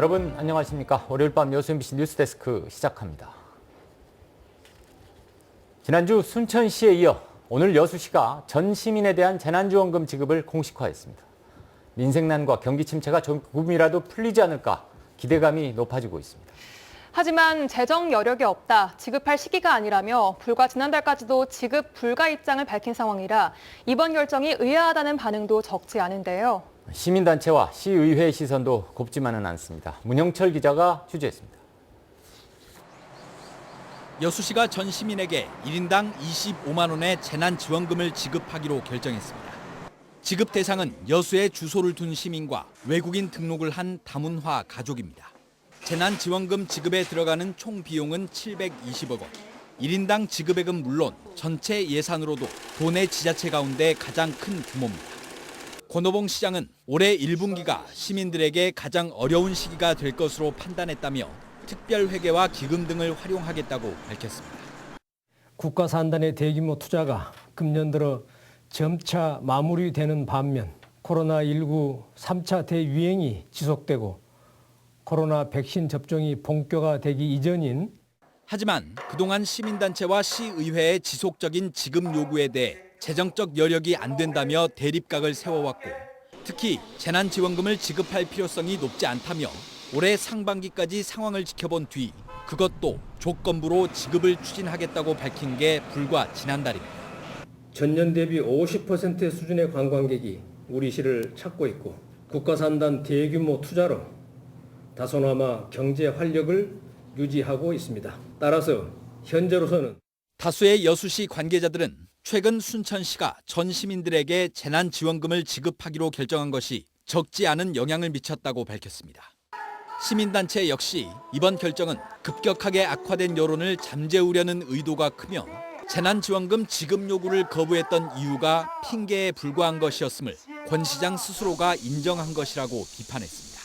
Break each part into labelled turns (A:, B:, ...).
A: 여러분 안녕하십니까. 월요일 밤 여수 MBC 뉴스데스크 시작합니다. 지난주 순천시에 이어 오늘 여수시가 전 시민에 대한 재난지원금 지급을 공식화했습니다. 민생난과 경기 침체가 조금이라도 풀리지 않을까 기대감이 높아지고 있습니다.
B: 하지만 재정 여력이 없다, 지급할 시기가 아니라며 불과 지난달까지도 지급 불가 입장을 밝힌 상황이라 이번 결정이 의아하다는 반응도 적지 않은데요.
A: 시민단체와 시의회의 시선도 곱지만은 않습니다. 문영철 기자가 취재했습니다.
C: 여수시가 전 시민에게 1인당 25만 원의 재난지원금을 지급하기로 결정했습니다. 지급 대상은 여수에 주소를 둔 시민과 외국인 등록을 한 다문화 가족입니다. 재난지원금 지급에 들어가는 총 비용은 720억 원. 1인당 지급액은 물론 전체 예산으로도 도내 지자체 가운데 가장 큰 규모입니다. 권오봉 시장은 올해 1분기가 시민들에게 가장 어려운 시기가 될 것으로 판단했다며 특별회계와 기금 등을 활용하겠다고 밝혔습니다.
D: 국가 산단의 대규모 투자가 금년 들어 점차 마무리되는 반면 코로나19 3차 대유행이 지속되고 코로나 백신 접종이 본격화되기 이전인
C: 하지만 그동안 시민단체와 시의회의 지속적인 지급 요구에 대해 재정적 여력이 안 된다며 대립각을 세워왔고 특히 재난지원금을 지급할 필요성이 높지 않다며 올해 상반기까지 상황을 지켜본 뒤 그것도 조건부로 지급을 추진하겠다고 밝힌 게 불과 지난달입니다.
D: 전년 대비 50% 수준의 관광객이 우리 시를 찾고 있고 국가 산단 대규모 투자로 다소나마 경제 활력을 유지하고 있습니다. 따라서 현재로서는
C: 다수의 여수시 관계자들은 최근 순천시가 전 시민들에게 재난지원금을 지급하기로 결정한 것이 적지 않은 영향을 미쳤다고 밝혔습니다. 시민단체 역시 이번 결정은 급격하게 악화된 여론을 잠재우려는 의도가 크며 재난지원금 지급 요구를 거부했던 이유가 핑계에 불과한 것이었음을 권 시장 스스로가 인정한 것이라고 비판했습니다.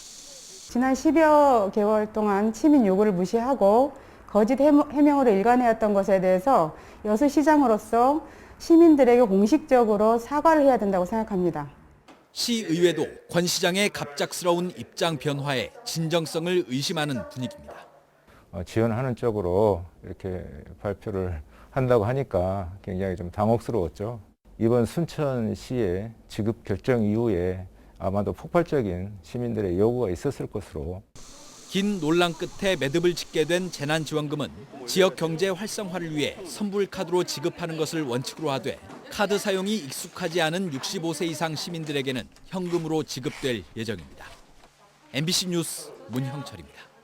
E: 지난 10여 개월 동안 시민 요구를 무시하고 거짓 해명으로 일관해왔던 것에 대해서 여수시장으로서 시민들에게 공식적으로 사과를 해야 된다고 생각합니다.
C: 시의회도 권 시장의 갑작스러운 입장 변화에 진정성을 의심하는 분위기입니다.
F: 지원하는 쪽으로 이렇게 발표를 한다고 하니까 굉장히 좀 당혹스러웠죠. 이번 순천시의 지급 결정 이후에 아마도 폭발적인 시민들의 요구가 있었을 것으로.
C: 긴 논란 끝에 매듭을 짓게 된 재난지원금은 지역 경제 활성화를 위해 선불카드로 지급하는 것을 원칙으로 하되 카드 사용이 익숙하지 않은 65세 이상 시민들에게는 현금으로 지급될 예정입니다. MBC 뉴스 문형철입니다.